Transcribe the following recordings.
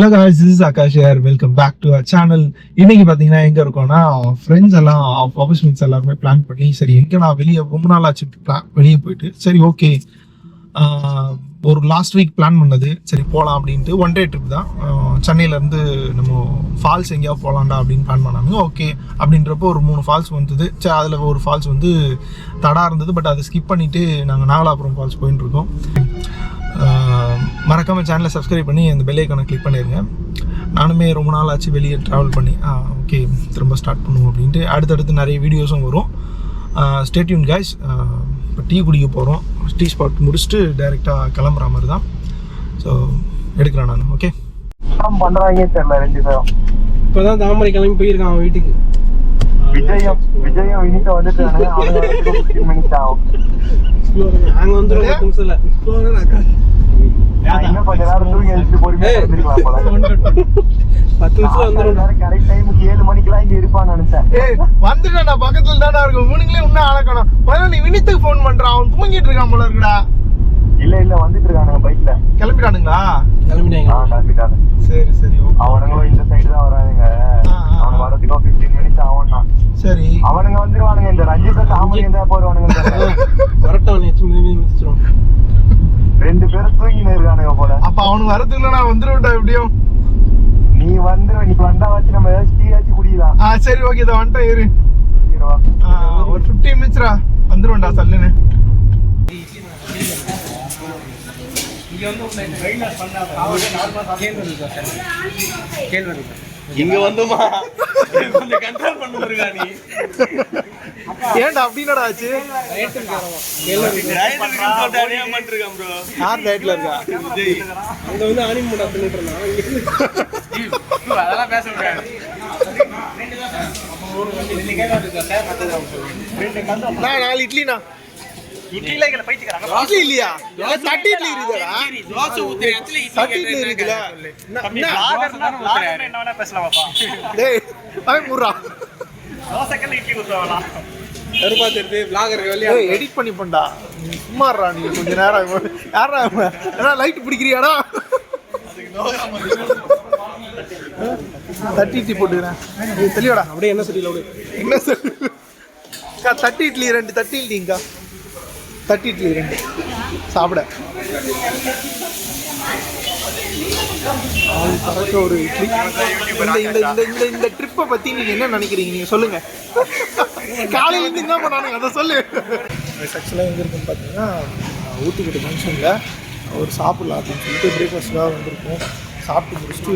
Hello guys, this is Akash here. Welcome back to our channel. இன்னைக்கு பார்த்தீங்கன்னா எங்கே இருக்கோம்னா ஃப்ரெண்ட்ஸ் எல்லாம் ஆஃபீஸ் மீட்ஸ் எல்லாருமே பிளான் பண்ணி சரி எங்கே நான் வெளியே ரொம்ப நாள் ஆச்சு வெளியே போயிட்டு சரி ஓகே ஒரு லாஸ்ட் வீக் பிளான் பண்ணது சரி போகலாம் அப்படின்ட்டு ஒன் டே ட்ரிப் தான். சென்னையிலேருந்து நம்ம ஃபால்ஸ் எங்கேயாவது போகலாண்டா அப்படின்னு பிளான் பண்ணாங்க. ஓகே அப்படின்றப்போ ஒரு 3 ஃபால்ஸ் வந்தது. சரி அதில் ஒரு ஃபால்ஸ் வந்து தடா இருந்தது, பட் அதை ஸ்கிப் பண்ணிவிட்டு நாங்கள் நாகலாபுரம் ஃபால்ஸ் போயின்னு இருக்கோம். மறக்காமல் சேனலை சப்ஸ்கிரைப் பண்ணி அந்த பெல் ஐக்கானை கிளிக் பண்ணிடுங்க. நானுமே ரொம்ப நாள் ஆச்சு வெளியே ட்ராவல் பண்ணி ஓகே திரும்ப ஸ்டார்ட் பண்ணுவோம் அப்படின்ட்டு அடுத்தடுத்து நிறைய வீடியோஸும் வரும். Stay tune guys. இப்போ டீ குடிக்க போகிறோம். டீ ஸ்பாட் முடிச்சுட்டு டைரெக்டாக கிளம்புற மாதிரி தான். ஸோ எடுக்கிறேன் நான். ஓகே பண்ணுறாங்க தெரியல 2 பேரும். இப்போ தான் தாமரை கிளம்பி போயிருக்கான் அவன் வீட்டுக்கு. விஜயம் இனிக்க வந்துட்டு ஆகும். நாங்கள் வந்துடும் 10 நிமிஷத்துல. இன்னும் கொஞ்ச நேரம் தூங்கி எழுதிட்டு பொறுமையா வந்துருக்கலாம் போல. 10 நிமிஷத்துல வந்துடும். கரெக்ட் டைமுக்கு 7 மணிக்கெல்லாம் இங்க இருப்பான்னு நினைச்சேன். வந்துட்டேன் நான் பக்கத்துல தானே இருக்கும். உனங்களே இன்னும் அழக்கணும். முதல்ல நீ வினித்துக்கு ஃபோன் பண்றான். அவன் தூங்கிட்டு இருக்கான் போல இருக்குடா. இல்ல வந்துட்டு இருக்கானுங்க பைக்ல. கிளம்பிட்டானுங்களா? கிளம்பிட்டாங்க. சரி சரி. அவனுங்களும் இந்த சைடு தான் வரானுங்க. அவனுக்கு வரதுக்கு 15 மினிட்ஸ் ஆகும்னா. சரி அவனுங்க வந்துருவானுங்க. இந்த ரஞ்சிதா தாமரை எந்த போறவானுங்க வரட்டும். மிதிச்சிரும். 2 பேரும் தூங்கின்னு இருக்கானுங்க போல. அப்ப அவனுக்கு வரதுக்குள்ள நான் வந்துருவேன்டா. எப்படியும் நீ வந்துருவ. நீ வந்தா வச்சு நம்ம ஏதாச்சும் டீ ஆச்சு குடிக்கலாம். சரி ஓகே இதை வந்துட்டேன். இரு ஒரு 15 மினிட்ஸ்ரா வந்துருவேன்டா சல்லுன்னு. இங்க வந்துமா கொஞ்சம் கண்ட்ரோல் பண்ண முருகா நீ. ஏன்டா அப்படினடா ஆச்சு? யார் ரைட்ல இருக்கா? அங்க வந்து ஆனிமூடா பண்ணிட்டு இருந்தான். அதெல்லாம் பேச முடியாது. நான் 4 இட்லினா இட்லில இங்க பைத்தியக்காரங்க. இட்லி இல்லையா? தட்டி இட்லி இருக்குடா. தோசை ஊத்துற இடத்துல தட்டி இட்லி இருக்குல. லாகர்னா என்ன வேணா பேசலாமாப்பா. டேய் அவன் முறா. தோசைக்கல்ல இட்லி ஊத்துவானா? எதிர்பார்த்துட்டு vlogger வெளிய எடிட் பண்ணி பண்ணடா. சும்மாறா நீ கொஞ்ச நேரம். யாரா என்ன லைட் பிடிக்கிறியாடா? தட்டி இட்லி போட்டுக்கிறேன். தெளிவாடா. அப்படியே என்ன சொல்லி என்ன சொல்லு? தட்டி இட்லி 2 தட்டி இட்லிங்கா. தட்டி இட்லி 2 சாப்பிட. ஒரு இட்லி. இந்த ட்ரிப்பை பற்றி நீங்கள் என்ன நினைக்கிறீங்க? நீங்கள் சொல்லுங்கள். காலையிலேருந்து என்ன பண்ணானுங்க அதை சொல்லு. ஆக்சுவலாக எங்கே இருக்குன்னு பார்த்தீங்கன்னா ஊட்டிக்கிட்ட ஜங்ஷனில் ஒரு சாப்பிடலாம் அப்படின்னு சொல்லிட்டு பிரேக்ஃபாஸ்ட்டாக வந்திருக்கோம். சாப்பிட்டு முடிச்சுட்டு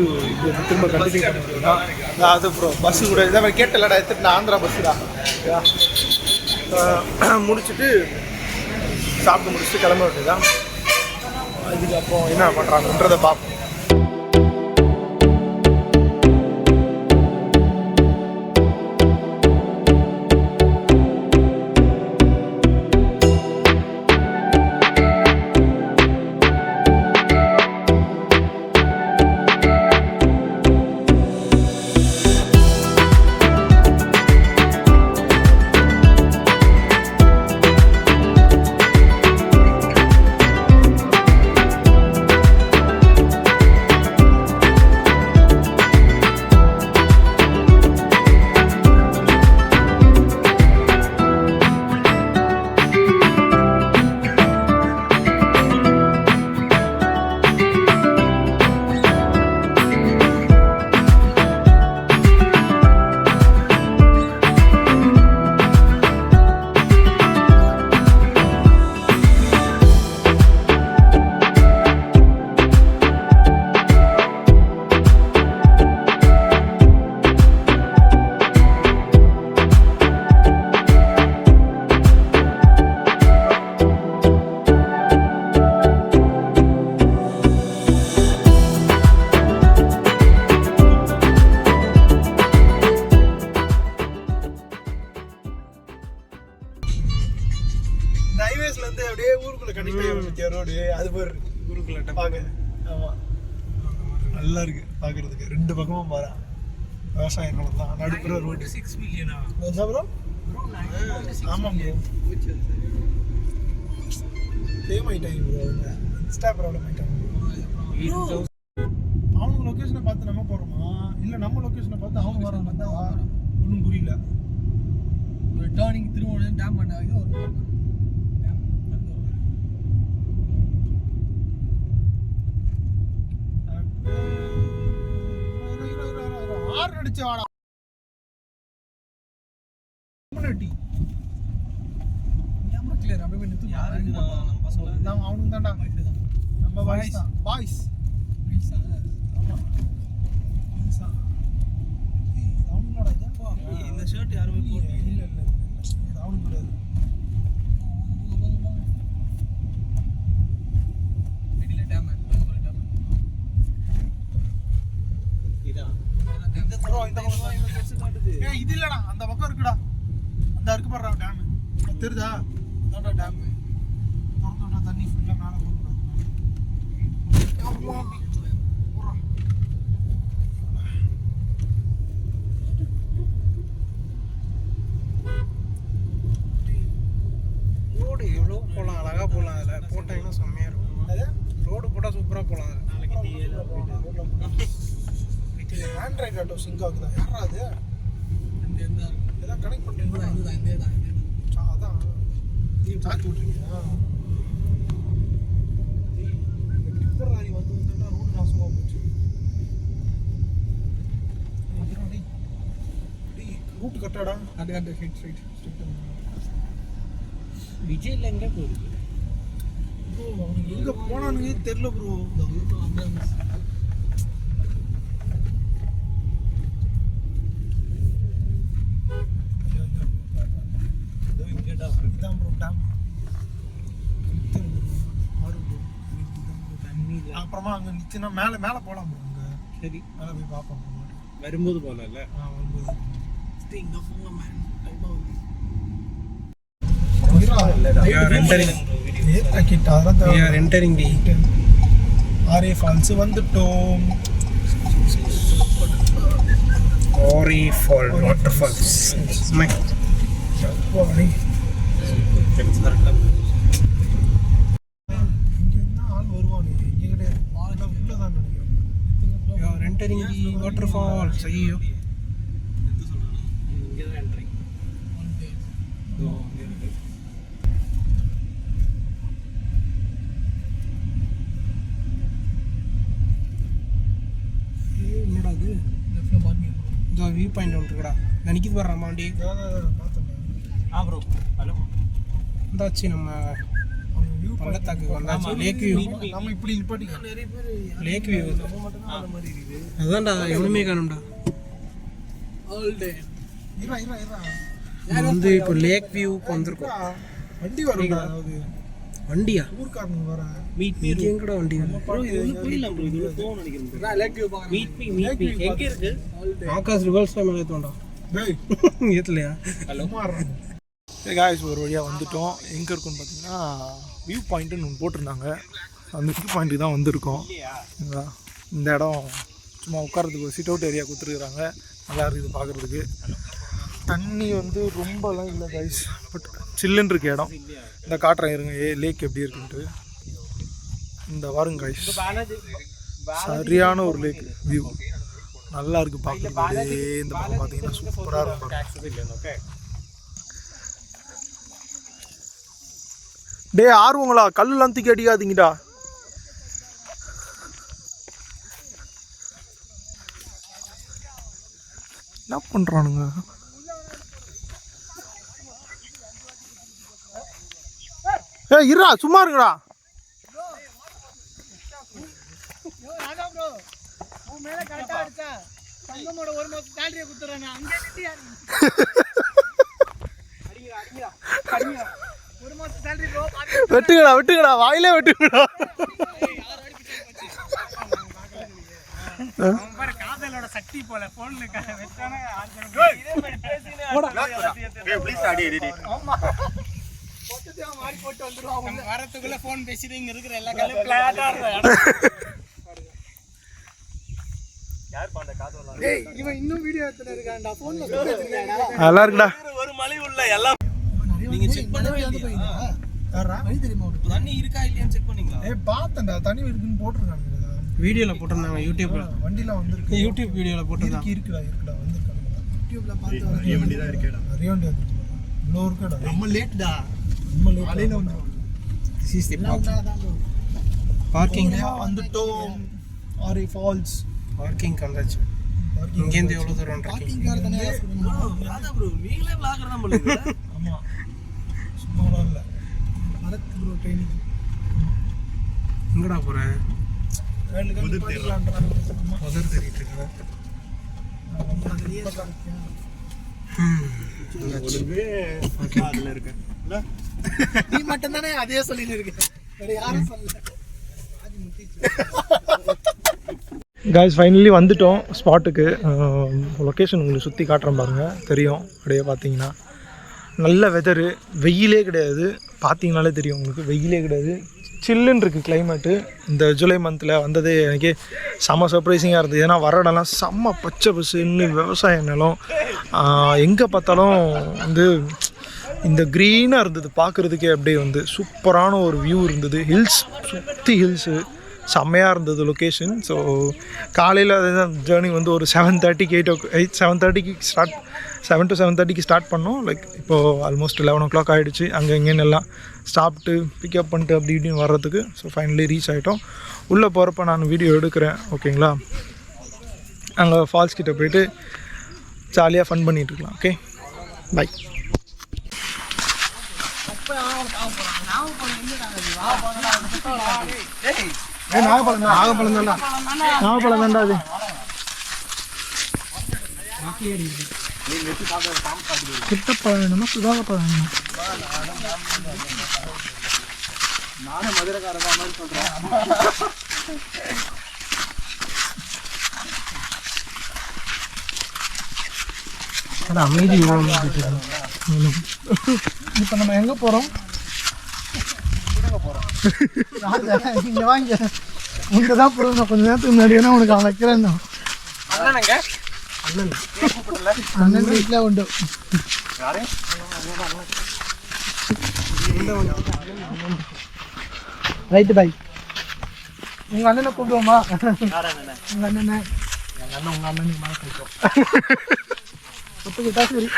திரும்ப கண்டினியூ பண்ணிருக்கோம். அது அப்புறம் பஸ்ஸு கூட இதை கேட்டலடா எடுத்துட்டு நான் ஆந்திரா பஸ்ஸுடா முடிச்சுட்டு சாப்பிட்டு முடிச்சுட்டு கிளம்ப வேண்டியதான். இதுக்கப்புறம் என்ன பண்ணுறாங்கன்றதை பார்ப்போம். ஹைவேஸ்லேருந்து அப்படியே ஊருக்குள்ளே கனெக்ட் ஆகிற ரோடு அது பேர் ஊருக்குள்ளே பார்க்க. ஆமாம் நல்லா இருக்கு பார்க்குறதுக்கு. 2 பக்கமும் பாரு விவசாய நிலம் தான். நடுப்புற ரோடு 6 மில்லியனா ப்ரோ? ஆமாம் ப்ரோ. சேம் ஆகிட்டாங்க ப்ரோ. அவங்க இன்ஸ்டா ப்ராப்ளம் ஆகிட்டாங்க. அவனுங்களை லொகேஷனை பார்த்து நம்ம போறோமா இல்ல நம்ம லொகேஷனை பார்த்து அவங்க வராங்க ஒன்றும் புரியல. ஒரு டர்னிங் திரும்ப டேம் பண்ணாங்க ஒரு ஆறு அடிச்சு வாடா முன்னாடி கேமரா கிளியர் அப்படியே நிறுத்து. யாருக்கு நம்ம பசங்க நான் அவனுக்கு தான்டா நம்ம பாய்ஸ் தான் பாய்ஸ் பைசா ஆமா பைசா அவனோட இந்த ஷர்ட் யாருமே போடல. இல்ல இல்ல இது அவனுக்கு கூடாது. வெளியில டேம் டேம் இதா இந்த ப்ரோ இந்த பெருசு காட்டுது. ஏய் இது இல்லடா அந்த பக்கம் இருக்குடா அந்த இருக்கு பாறா டேம் தெரியுதா அதான்டா டேம் தோறடா தண்ணி ஃபுல்லா மேல போகுது. ரோடு எவ்வளோ போகலாம், அழகாக போகலாம். அதில் போட்டாங்கன்னா செம்மையாக இருக்கும். ரோடு போட்டால் சூப்பராக போகலாம். அதில் ஆண்ட்ராய்டு ஆட்டோ சிங்க் ஆகுதா யாரா அது இதெல்லாம் கனெக்ட் பண்ணுறீங்களா? அதான் சார்ஜ் விட்டுருக்கீங்க. டிப்பர் லாரி வந்து ரோடு நாசமாக போச்சு. ரூட் கட்டாடா அது ஸ்ட்ரைட் விஜய்ல எங்கே போகுது ப்ரோ அவனுக்கு எங்கே போனானுங்க தெரில ப்ரோ. இதான் ப்ரோ டேம் தண்ணி அப்புறமா அங்கே நிச்சுன்னா மேலே மேலே போகலாம் ப்ரோ. அங்கே சரி மேலே போய் பார்ப்போம் வரும்போது போகலாம்ல. வரும்போது இங்கே போங்க மேன். ஆரே ஃபால்ஸ் வந்துட்டோம். ஆரே ஃபால் வாட்டர் ஃபால்ஸ். ஆள் வருவானு இங்கே கிடையாது உள்ளதான் நினைக்கிறேன். You are entering the waterfalls. ஐயோ இங்கே தான் என்ட்ரிங். என்னடா இது இந்த வியூ பாயிண்ட் ஒன்று இருக்குடா. நினைக்கிது வர்ற மாண்டி பார்த்தேன் ப்ரோ. ஹலோ இந்தாச்சு நம்ம பள்ளத்தாக்கு வந்தாச்சு. லேக் வியூ நம்ம இப்படி நிப்பாட்டிக்கலாம். லேக் வியூ அதான்டா எவனுமே காணும்டா. இரா இரா இரா இது வந்து இப்போ லேக் வியூக்கு வந்திருக்கோம். வண்டி வரும்டா. அதாவது வண்டியா ஊர்க்காரனுங்க வர இங்கே எங்கடா வண்டி ஆகாஷ் ரிவர்ஸ் மேலே ஏற்றோண்டா. ஏற்றலையா? காய்ஸ் ஒரு வழியாக வந்துட்டோம். எங்கே இருக்குன்னு பார்த்தீங்கன்னா வியூ பாயிண்ட்டுன்னு ஒன்று போட்டிருந்தாங்க. அந்த வியூ பாயிண்ட்டுக்கு தான் வந்திருக்கோம். இந்த இடம் சும்மா உட்காரத்துக்கு ஒரு சிட் அவுட் ஏரியா கொடுத்துருக்குறாங்க. நல்லா இருக்குது பார்க்குறதுக்கு. தண்ணி வந்து ரொம்பலாம் இல்லை காய்ஸ், பட் சில்லுன்னு இருக்க இடம். இந்த காட்டுறேன் இருங்க லேக் எப்படி இருக்குன்ட்டு. இந்த வாருங்க காய்ஸ், சரியான ஒரு லேக் வியூ நல்லா இருக்குது பார்க்குறதுக்கு. இந்த பக்கம் பார்த்தீங்கன்னா சூப்பராக இருக்கும். டே ஆர்வங்களா கல்லுலாம் தூக்கி அடிக்காதீங்கடா. என்ன பண்றானுங்க? ஏய் இருடா சும்மா இருங்கடா. வெட்டுங்கடா வெட்டுங்கடா வாயிலே வெட்டுங்கடா. சக்தி போல போன்ல வரத்துக்குள்ள போன் பேசிட்டு இங்க இருக்கிற எல்லா கல்லும் பிளாட்டா இவன் இன்னும் வீடியோ எடுத்துட்டு இருக்கான்டா. போன்ல நல்லா இருக்குடா. ஒரு மலை உள்ள எல்லாம் நீங்க செக் பண்ணவே இல்லையா? தெரியுமா தண்ணி இருக்கா இல்லையான்னு செக் பண்ணீங்களா? பார்த்தேன்டா தண்ணி இருக்குன்னு போட்டிருக்காங்க. வீடியோவில் போட்டிருந்தாங்க யூடியூப்ல. வண்டியில் வந்துருக்கு. யூடியூப் வீடியோவில் போட்டிருந்தாங்க. இருக்குடா வந்துருக்காங்க. யூடியூப்ல பார்த்து நிறைய வண்டி தான் இருக்கேடா. நிறைய வண்டி வந்துருக்கு. இவ்வளோ இருக்கடா. நம்ம லேட்டா. காலையில் வந்து பார்க்கிங் வந்துட்டோம். ஆரி ஃபால்ஸ் பார்க்கிங் வந்தாச்சு. இங்கேருந்து எவ்வளோ தூரம் நீங்களே விளாக்குற தான் போல. ஆமாம் சும்மா இல்லை நடக்கு ப்ரோ ட்ரைனிங். எங்கடா போகிறேன்? முதல் தெரியிட்டு இருக்கேன். நீ மட்டும் தானே அதே சொல்லிட்டு இருக்க. யாரும் சொல்லல. காய்ஸ் ஃபைனலி வந்துட்டோம் ஸ்பாட்டுக்கு. லொக்கேஷன் உங்களுக்கு சுற்றி காட்டுறேன் பாருங்கள், தெரியும். அப்படியே பார்த்தீங்கன்னா நல்ல வெதரு, வெயிலே கிடையாது. பார்த்தீங்கனாலே தெரியும் உங்களுக்கு, வெயிலே கிடையாது. சில்லுன்னு இருக்குது கிளைமேட்டு. இந்த ஜூலை மந்தில் வந்ததே எனக்கே செம்ம சர்ப்ரைசிங்காக இருந்தது. ஏன்னா வர இடம்லாம் செம்ம பச்சை பசுன்னு விவசாய நிலம். எங்கே பார்த்தாலும் வந்து இந்த க்ரீனாக இருந்தது பார்க்குறதுக்கே. அப்படியே வந்து சூப்பரான ஒரு வியூ இருந்தது. ஹில்ஸ், சுற்றி ஹில்ஸு, செம்மையாக இருந்தது லொக்கேஷன். ஸோ காலையில் அதுதான் ஜேர்னி வந்து ஒரு 7:30க்கு 7:30க்கு ஸ்டார்ட், 7 to 7:30க்கு ஸ்டார்ட் பண்ணோம். லைக் இப்போது ஆல்மோஸ்ட் 11 o'clock ஆகிடுச்சு. அங்கே இங்கேன்னு எல்லாம் சாப்பிட்டு பிக்கப் பண்ணிட்டு அப்படி இப்படின்னு வர்றதுக்கு. ஸோ ஃபைனலி ரீச் ஆகிட்டோம். உள்ளே போகிறப்ப நான் வீடியோ எடுக்கிறேன், ஓகேங்களா? அங்கே ஃபால்ஸ் கிட்டே போயிட்டு ஜாலியாக ஃபன் பண்ணிகிட்ருக்கலாம். Okay, bye. நாகப்பழம் தான்டா அது. கிட்டப்பழம் வேணுமா சுதாகப்பழம் வேணுமா? நானும் மதுரைக்காரங்க மாதிரி சொல்றேன். அமைதி. இப்போ நம்ம எங்கே போகிறோம்? இங்க வாங்க, இங்கே தான் போடுங்க. கொஞ்சம் நேரத்துக்கு முன்னாடி வேணா உனக்கு அவன் வைக்கிறேன். அண்ணன் வீட்டில் உண்டு. Right bye. உங்கள் அண்ணனை கூப்பிடுவோமா? உங்கள் அண்ணனை உங்கள் அண்ணனுக்கு மேலே கூப்பிடுவோம். ஒத்துக்கிட்டா சரி.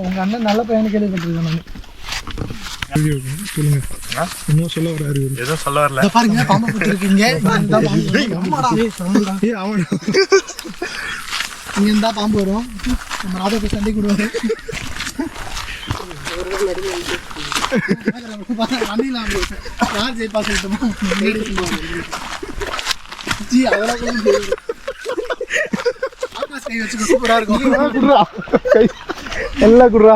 உங்கள் அண்ணன் நல்ல பையனு கேள்விப்பட்டிருக்கேன் நான். சொல்லுங்க, இன்னும் சொல்ல வர அறிவு எதுவும் சொல்ல வரல. பாருங்க, பாம்பு பிடிச்சிருக்கீங்க. இங்க இருந்தா பாம்பு வரும். நம்ம ராதாக்கு சண்டை கொடுவாரு. யார் ஜெயிப்பா சொல்லிட்டோமா? சூப்பரா இருக்கும். எல்லாம் குடுறா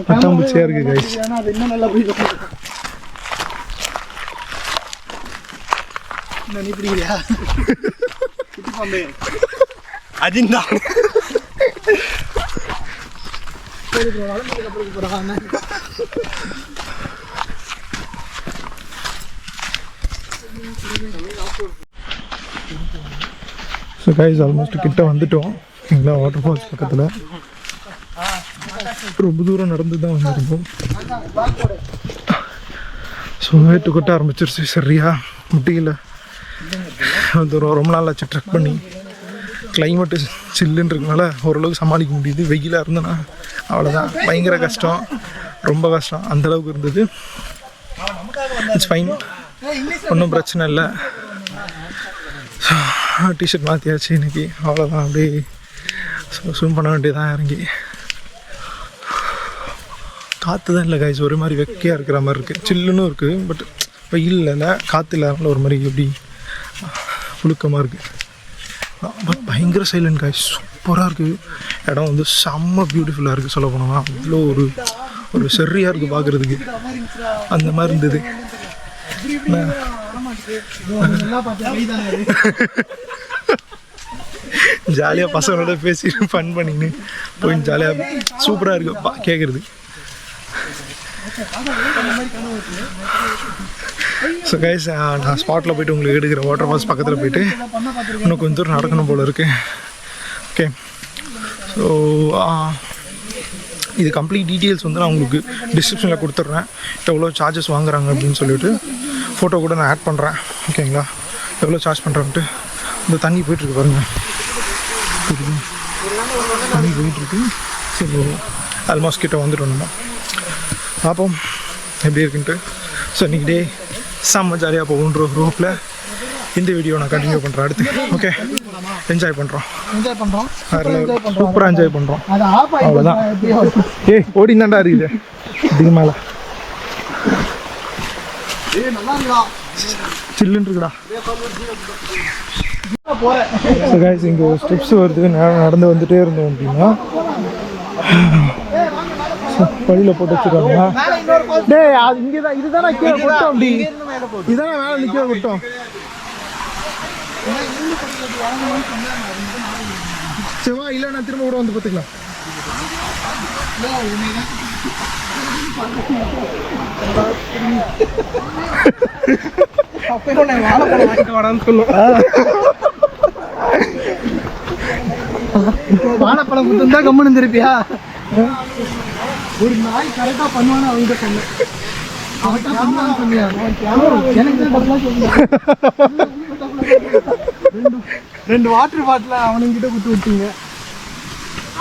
பட்டாம்பூச்சியா இருக்கு கைஸ். அது இன்னும் நல்லா பிடிக்கும். நீ பிடிக்கிறியா? அஜிந்தா சரி ப்ரோ, வளர்ந்ததுக்கு அப்புறம் போறாங்க. ஸோ கைஸ் ஆல்மோஸ்ட் கிட்ட வந்துட்டோம். எங்களா வாட்டர் ஃபால்ஸ் பக்கத்தில். ரொம்ப தூரம் நடந்து தான் வந்துருந்தோம். ஸோ வேட்டு கொட்ட ஆரம்பிச்சிருச்சு. சரியா முட்டியில் தூரம் ரொம்ப நாள் ஆச்சு ட்ரெக் பண்ணி. கிளைமேட்டு சில்லுன்னு இருக்கனால ஓரளவுக்கு சமாளிக்க முடியுது. வெயிலாக இருந்தேன்னா அவ்வளோதான், பயங்கர கஷ்டம், ரொம்ப கஷ்டம் அந்தளவுக்கு இருந்தது. இட்ஸ் ஃபைன், ஒன்றும் பிரச்சனை இல்லை. டிஷர்ட் மாற்றியாச்சு இன்றைக்கி, அவ்வளோதான். அப்படியே ஸ்விம் பண்ண வேண்டியதான் இறங்கி. காற்று தான் இல்லை கைஸ், ஒரு மாதிரி வெக்கையாக இருக்கிற மாதிரி இருக்குது. சில்லுன்னு இருக்குது, பட் வெயில் இல்லை, காற்று இல்லாமல் ஒரு மாதிரி எப்படி புழுக்கமாக இருக்குது. பட் பயங்கர சைலண்ட் கைஸ், சூப்பராக இருக்குது. இடம் வந்து செம்ம பியூட்டிஃபுல்லாக இருக்குது. சொல்ல போனோம்னா அவ்வளோ ஒரு செர்ரியாக இருக்குது பார்க்குறதுக்கு. அந்த மாதிரி இருந்தது. ஜாலியாக பசங்களோட பேசி ஃபன் பண்ணின்னு போய் ஜாலியாக சூப்பராக இருக்குது கேட்குறது. ஸோ கைஸ், நான் ஸ்பாட்டில் போய்ட்டு உங்களுக்கு எடுக்கிற வாட்டர் ஃபால்ஸ் பக்கத்தில் போய்ட்டு இன்னும் கொஞ்சம் தூரம் நடக்கணும் போல் இருக்குது. ஓகே, ஸோ இது கம்ப்ளீட் டீட்டெயில்ஸ் வந்து நான் உங்களுக்கு டிஸ்கிரிப்ஷனில் கொடுத்துட்றேன். எவ்வளோ சார்ஜஸ் வாங்குறாங்க அப்படின்னு சொல்லிட்டு. ஃபோட்டோ கூட நான் ஆட் பண்ணுறேன், ஓகேங்களா? எவ்வளோ சார்ஜ் பண்ணுறேன்ட்டு. இந்த தண்ணி போயிட்டுருக்கு பாருங்கள், தண்ணி போயிட்டுருக்கு. ஸோ ஆல்மோஸ்ட் கிட்ட வந்துட்டோம் நம்ம. பார்ப்போம் எப்படி இருக்குன்ட்டு. ஸோ இன்றைக்கி டே செம்ம ஜாலியாக போகுன்ற ஒரு ரூப்பில் இந்த வீடியோ நான் கண்டினியூ பண்ணுறேன் அடுத்து. ஓகே, என்ஜாய் பண்ணுறோம், சூப்பராக என்ஜாய் பண்ணுறோம். அவ்வளோதான். ஏய் ஓடிந்தாண்டா இருக்குது இதுக்கு மேலே சில்லுன்னு இருக்குடா. ஸோ கைஸ், இங்கே ஸ்டெப்ஸ் வருது, நடந்து வந்துகிட்டே இருந்தோம் அப்படின்னா வழியில் போட்டு வச்சுருக்காங்க. டேய் அது இங்கே தான், இதுதானே கீழே கொட்டோம், அப்படி இதானே மேலே நிற்கிற கொட்டோம். செவ்வா இல்லை, நான் திரும்ப கூட வந்து பார்த்துக்கலாம். வாழைப்பழம் கொடுத்துருந்தா கம்முன்னு இருப்பியா? ஒரு நாய் கரெக்டா பண்ணுவான்னு அவங்க சொன்னேன். ரெண்டு வாட்டர் பாட்டில அவனுங்கிட்ட குத்து விட்டீங்க.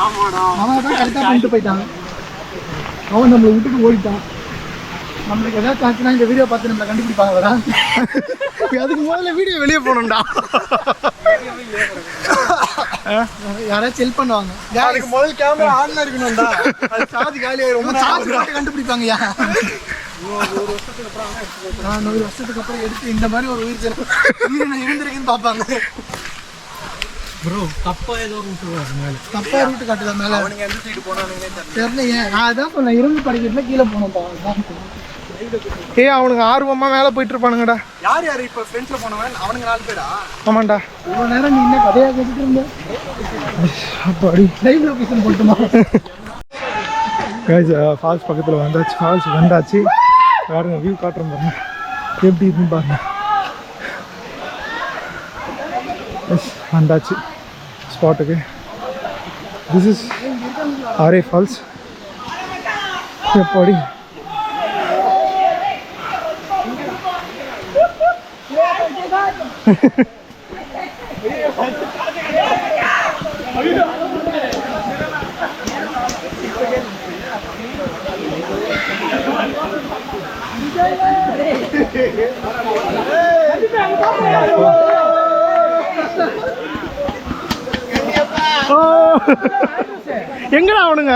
அவன் தான் கரெக்டா பண்ணிட்டு போயிட்டான். அவன் நம்மளை விட்டுட்டு ஓடிட்டான். நம்மளுக்கு ஏதாவது ஆச்சுன்னா இந்த வீடியோ பார்த்து நம்மளை கண்டுபிடிப்பாங்க. அதுக்கு முதல்ல வீடியோ வெளியே போகணும்டா. யாராச்சும் ஹெல்ப் பண்ணுவாங்க. அதுக்கு முதல் கேமரா ஆன்ல இருக்கணும்டா. அது சார்ஜ் காலி ஆயிரும். சார்ஜ் கண்டுபிடிப்பாங்கய்யா. 100 வருஷத்துக்கு அப்புறம் எடுத்து இந்த மாதிரி ஒரு உயிரினம் இருந்திருக்குன்னு பார்ப்பாங்க. ப்ரோ தப்பா ஏதோ தப்பா ரூட்டு காட்டுதா மேலே? தெரியலையே, நான் அதான் சொன்னேன், இரும்பு படிக்கட்டுல கீழே போனோம்ப்பா. ஏய் அவனுங்க ஆர்வமா மேலே போயிட்டு இருப்பானுங்கடா. யார் யார் இப்போ ஃப்ரெண்ட்ஸில் போனவன்? அவனுங்க 4 பேரா? ஆமாண்டா. இவ்வளோ நேரம் நீ என்ன கதையாக கேட்டுட்டு இருந்தேன். அப்படி லைவ் லொகேஷன் போட்டுமா? கைஸ் ஃபால்ஸ் பக்கத்தில் வந்தாச்சு. ஃபால்ஸ் வந்தாச்சு. பாருங்க, வியூ காட்டுறேன் பாருங்க, எப்படி இருக்குன்னு பாருங்க. எஸ், வந்தாச்சு ஸ்பாட்டுக்கு. This is Aarey falls. எப்படி எங்கடா அவனுங்க?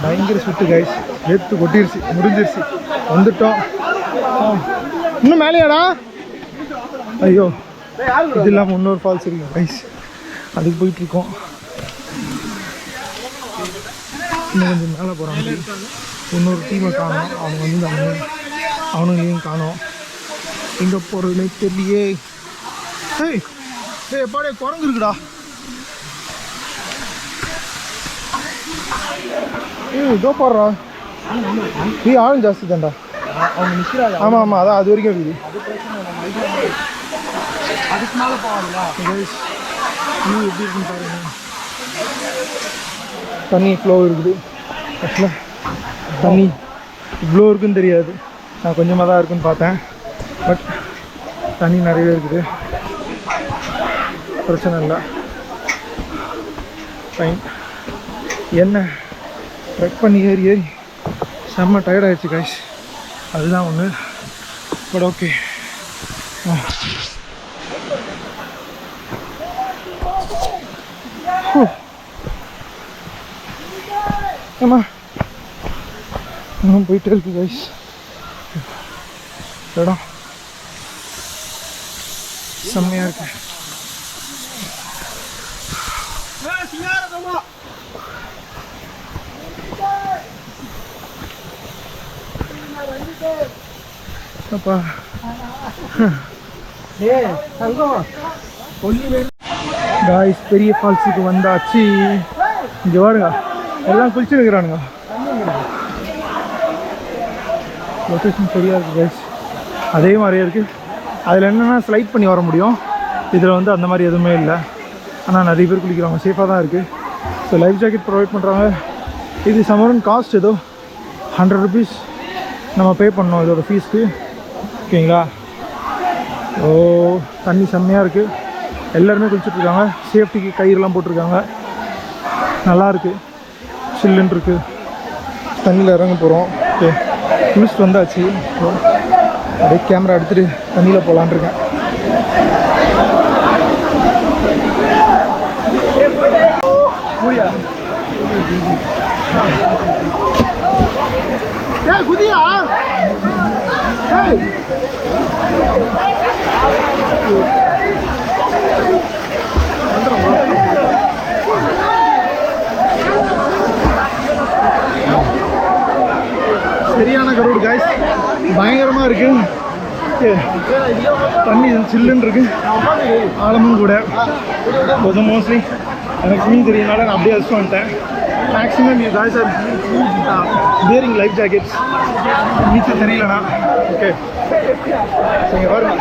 பயங்கர சுட்டு கைஸ், எடுத்து கொட்டிருச்சு, முடிஞ்சிருச்சு, வந்துட்டோம். இன்னும் மேலேயாடா? ஐயோ, இது இல்லாமல் இன்னொரு ஃபால்ஸ் இருக்கு கைஸ், அதுக்கு போயிட்டுருக்கோம். இன்னும் கொஞ்சம் மேலே போகிறாங்க. இன்னொரு டீமை காணோம். அவங்க வந்து அவனுங்களையும் காணோம். எங்கே போகிறதுனே தெரியலையே. ஏய் ஏய் எப்பாடே குரங்கு இருக்குடா. இதோ போடுறா. நீ ஆளும் ஜாஸ்தி தான்டா. அவங்க நிற்கிறாங்க. ஆமாம் ஆமாம், அதான் அது வரைக்கும் இருக்குது. அதுக்கு மேலே போவாங்களா? நீ எப்படி இருக்குன்னு பாருங்க. தண்ணி ஃப்ளோ இருக்குது. ஆக்சுவலாக தண்ணி இவ்வளோ இருக்குன்னு தெரியாது. நான் கொஞ்சமாக தான் இருக்குன்னு பார்த்தேன். பட் தண்ணி நிறையவே இருக்குது, பிரச்சனை இல்லை. ஃபைன். என்ன ட்ரெக் பண்ணி ஏறி செம்ம டயர்ட் ஆகிடுச்சு கைஸ், அதுதான் ஒன்று. But okay. ஆமா இன்னும் போயிட்டே இருக்கு கைஸ். இடம் செம்மையாக இருக்கு. அப்பா காய்ஸ், பெரிய ஃபால்ஸுக்கு வந்தாச்சு. இங்கே பாருங்க, எல்லாம் குளிச்சு இருக்கிறானுங்க. லொக்கேஷன் சரியாக இருக்குது கைஸ், அதே மாதிரியே இருக்குது. அதில் என்னென்னா ஸ்லைட் பண்ணி வர முடியும். இதில் வந்து அந்த மாதிரி எதுவுமே இல்லை. ஆனால் நிறைய பேர் குளிக்கிறாங்க, சேஃபாக தான் இருக்குது. ஸோ லைஃப் ஜாக்கெட் ப்ரொவைட் பண்ணுறாங்க. இது சமரன் காஸ்ட் ஏதோ 100 ருபீஸ் நம்ம பே பண்ணோம் இதோட ஃபீஸ்க்கு. ஓகேங்களா? ஓ தண்ணி செம்மையாக இருக்குது. எல்லாருமே குளிச்சுட்ருக்காங்க. சேஃப்டிக்கு கயிறுலாம் போட்டிருக்காங்க. நல்லாயிருக்கு, சில்லுன்னு இருக்குது. தண்ணியில் இறங்க போகிறோம். ஓகே குளிச்சுட்டு வந்தாச்சு. அப்படியே கேமரா எடுத்துகிட்டு தண்ணியில் போகலான் இருக்கேன். குதியா சரியான கரூர் காய்ஸ், பயங்கரமாக இருக்கு. தண்ணி சில்லுன்னு இருக்கு, ஆழமும் கூட. கொஞ்சம் மோஸ்ட்லி எனக்கு மீன் தெரியனால நான் அப்படியே அடிச்சு வந்துட்டேன். Maximum you guys are wearing life jackets. நீச்சல் தெரியலண்ணா. ஓகே சரிங்க பாருங்க.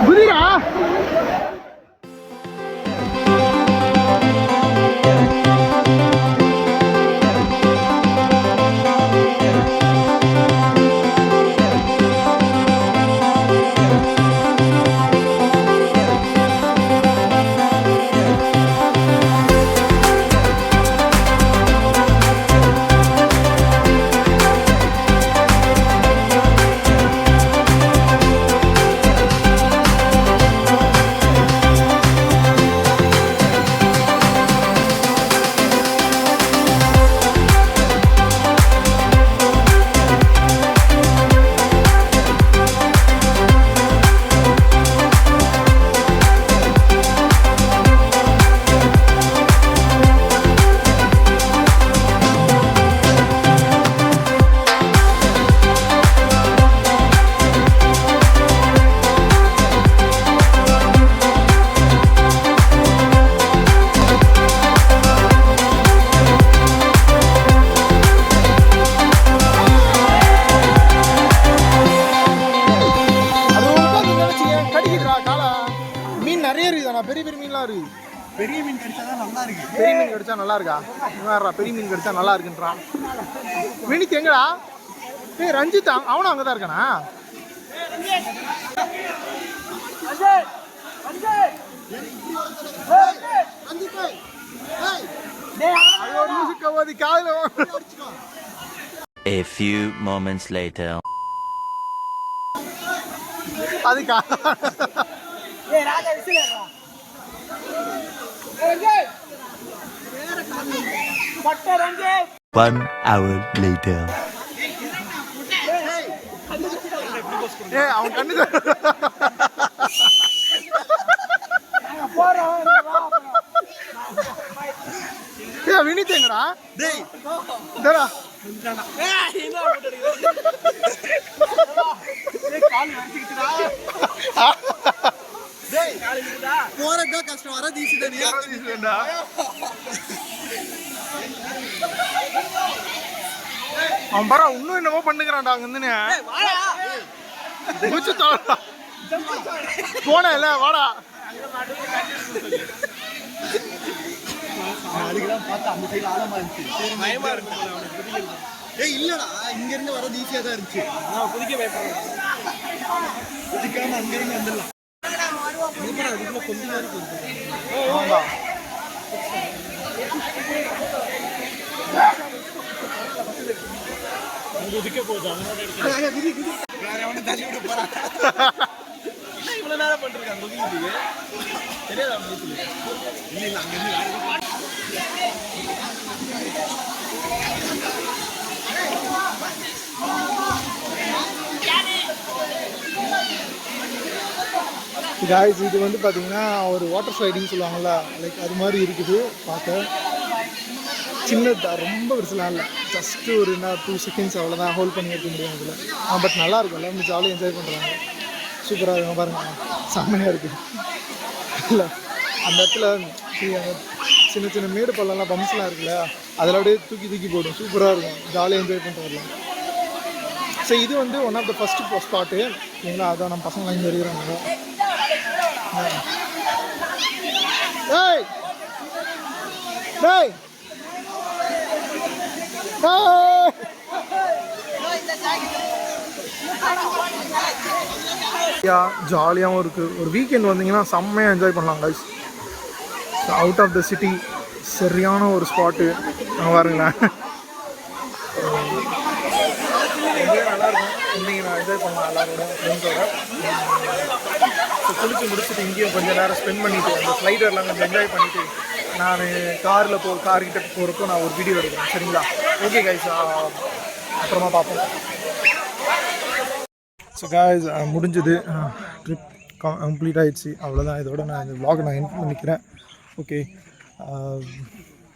குதிரா பெரிய மீன் கிடைச்சா நல்லா இருக்கு. பெரிய மீன் கிடைச்சா நல்லா இருக்கா? பெரிய மீன் கிடைச்சா நல்லா இருக்குன்றான். வினித் எங்கடா? ஏய் ரஞ்சித் அவனும் அங்கே தான் இருக்கானா? A few moments later. அதுக்கா One hour later. அவன் கண்ணு வினித் எங்கடா? போறதா கஷ்டம், வர தீசுடா. அவன் பாரு இன்னும் என்னமோ பண்ணுகிறான்டா அங்க போன இல்ல வாடா. இல்லடா இங்க இருந்து வரது ஈஸியா தான் இருந்துச்சு. குதிக்க பயப்படுறேன். குதிக்காம அங்க இருந்து வந்துடலாம். கொஞ்சம் மாதிரி குதிக்க போகுது. இவ்வளவு நேரம் பண்ணிருக்காங்க குதிக்கிறதுக்கு தெரியாதா? இல்ல அங்க காய்ஸ் இது வந்து பார்த்தீங்கன்னா ஒரு வாட்டர் ஸ்லைடிங் சொல்லுவாங்கள்ல, லைக் அது மாதிரி இருக்குது பார்க்க. சின்னதாக ரொம்ப பெருசுலாம் இல்லை, ஜஸ்ட்டு ஒரு 2 செகண்ட்ஸ் அவ்வளோதான் ஹோல்ட் பண்ணி எடுக்க முடியும் இதில். பட் நல்லாயிருக்கும், எல்லாருமே ஜாலியாக என்ஜாய் பண்ணுறாங்க. சூப்பராக இருக்கும் பாருங்கள், செம்மையாக இருக்குது. இல்லை அந்த இடத்துல அந்த சின்ன சின்ன மேடு பள்ளம்லாம் பம்ப்ஸ்லாம் இருக்குல்ல அதில் அப்படியே தூக்கி தூக்கி போடும். சூப்பராக இருக்கும், ஜாலியாக என்ஜாய் பண்ணிட்டு வரலாம். ஸோ இது வந்து one of the first spot ஓகேங்களா. அதான் நம்ம பசங்களாம் இங்கே இருக்கிறாங்க. டேய் டேய் ஜாலியாகவும் இருக்குது. ஒரு வீக்கெண்ட் வந்தீங்கன்னா செம்மையாக என்ஜாய் பண்ணலாம் guys. Out of the city சரியான ஒரு ஸ்பாட்டு. பாருங்களேன், ரொம்பவே நல்லாயிருக்கும். இன்றைக்கி நான் என்ஜாய் பண்ணலாம் எல்லாரோட ஃப்ரெண்ட்ஸோட. ஸோ குளிச்சு முடிச்சுட்டு இங்கேயும் கொஞ்சம் நேரம் ஸ்பெண்ட் பண்ணிவிட்டு அந்த ஸ்லைடர்லாம் கொஞ்சம் என்ஜாய் பண்ணிவிட்டு நான் கார்கிட்ட போகிறப்போ நான் ஒரு வீடியோ எடுக்கிறேன். சரிங்களா? ஓகே கைஸ், அப்புறமா பார்ப்போம். ஸோ கைஸ் முடிஞ்சது, ட்ரிப் கம்ப்ளீட் ஆகிடுச்சு. அவ்வளோதான், இதோட நான் இந்த vlog நான் எண்ட் பண்ணிக்கிறேன். ஓகே,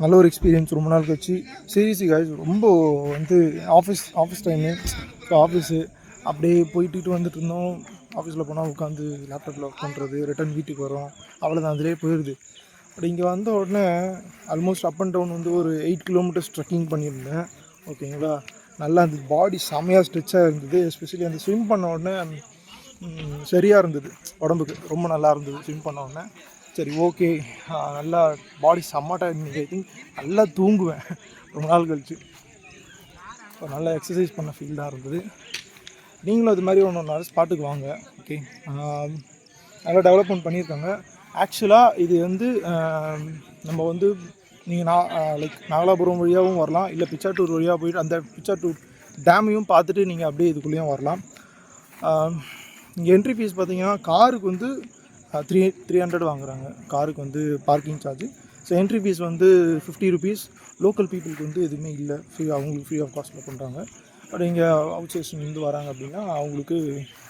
நல்ல ஒரு எக்ஸ்பீரியன்ஸ். ரொம்ப நாள் கழிச்சு சீரியஸ்லி கைஸ் ரொம்ப வந்து ஆஃபீஸ் டைமு. ஸோ ஆஃபீஸு அப்படியே போயிட்டு வந்துட்டு இருந்தோம். ஆஃபீஸில் போனால் உட்காந்து லேப்டாப்பில் ஒர்க் பண்ணுறது, ரிட்டன் வீட்டுக்கு வரோம், அவ்வளோதான், அதிலே போயிடுது. பட் இங்கே வந்த உடனே ஆல்மோஸ்ட் அப் அண்ட் டவுன் வந்து ஒரு 8 கிலோமீட்டர்ஸ் ட்ரெக்கிங் பண்ணியிருந்தேன். ஓகேங்களா, நல்லா அந்த பாடி செம்மையாக ஸ்ட்ரெச்சாக இருந்தது. எஸ்பெஷலி அந்த ஸ்விம் பண்ண உடனே சரியாக இருந்தது, உடம்புக்கு ரொம்ப நல்லா இருந்தது ஸ்விம் பண்ண உடனே. சரி ஓகே, நல்லா பாடி செம்மட்டாக இருந்தது. ஐ திங்க் நல்லா தூங்குவேன் ரொம்ப நாள் கழிச்சு. ஸோ நல்லா எக்ஸசைஸ் பண்ண ஃபீல் தான் இருந்தது. நீங்களும் அது மாதிரி ஒன்று நிறைய ஸ்பாட்டுக்கு வாங்க. ஓகே, நல்லா டெவலப்மெண்ட் பண்ணியிருக்காங்க. ஆக்சுவலாக இது வந்து நம்ம வந்து நீங்கள் லைக் நாகலாபுரம் வழியாகவும் வரலாம், இல்லை பிச்சாட்டூர் வழியாக போயிட்டு அந்த பிச்சாட்டூர் டேமையும் பார்த்துட்டு நீங்கள் அப்படியே இதுக்குள்ளேயும் வரலாம். இங்கே என்ட்ரி ஃபீஸ் பார்த்தீங்கன்னா காருக்கு வந்து 300 வாங்குறாங்க. காருக்கு வந்து parking charge. So entry fees வந்து 50 ருபீஸ். லோக்கல் பீப்புளுக்கு வந்து எதுவுமே இல்லை, அவங்களுக்கு ஃப்ரீ ஆஃப் காஸ்ட்டில் பண்ணுறாங்க. பட் இங்கே அவுட் ஸ்டேஷன்லேருந்து வராங்க அப்படின்னா அவங்களுக்கு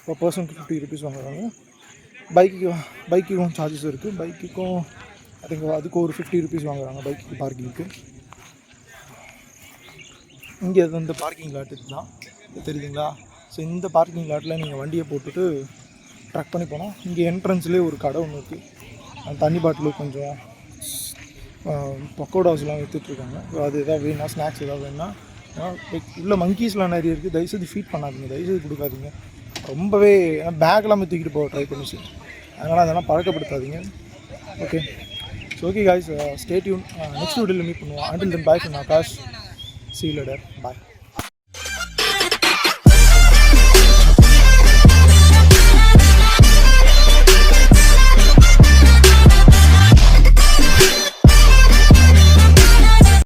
per பர்சனுக்கு 50 ருபீஸ் வாங்குறாங்க. பைக்குக்கும் சார்ஜஸ் இருக்குது. பைக்குக்கும் அதுக்கு ஒரு 50 ருபீஸ் வாங்குறாங்க பைக்கு பார்க்கிங்க்கு. இங்கே அது வந்து பார்க்கிங் லாட் தான் தெரியுதுங்களா. ஸோ இந்த பார்க்கிங் லாட்டில் நீங்கள் வண்டியை போட்டுட்டு ட்ரக் பண்ணி போனோம். இங்கே என்ட்ரன்ஸ்லேயே ஒரு கடை ஒன்று இருக்குது. தண்ணி பாட்டிலு கொஞ்சம் பக்கோடாஸ்லாம் விற்றுட்ருக்காங்க. அது எதாவது வேணுன்னா, ஸ்நாக்ஸ் எதாவது வேணுன்னா, உள்ள மங்கீஸ்லாம் நிறைய இருக்குது. தயவுசெய்து ஃபீட் பண்ணாதீங்க, தயவுசெய்து கொடுக்காதீங்க. ரொம்பவே பேக்லாம் தூக்கிட்டு போக ட்ரை பண்ணிச்சு, அதனால் அதெல்லாம் பழக்கப்படுத்தாதீங்க. Okay, so okay guys, stay tune. Next வீடியோவில் மீட் பண்ணுவோம். Until then bye from Akash. See you later. Bye.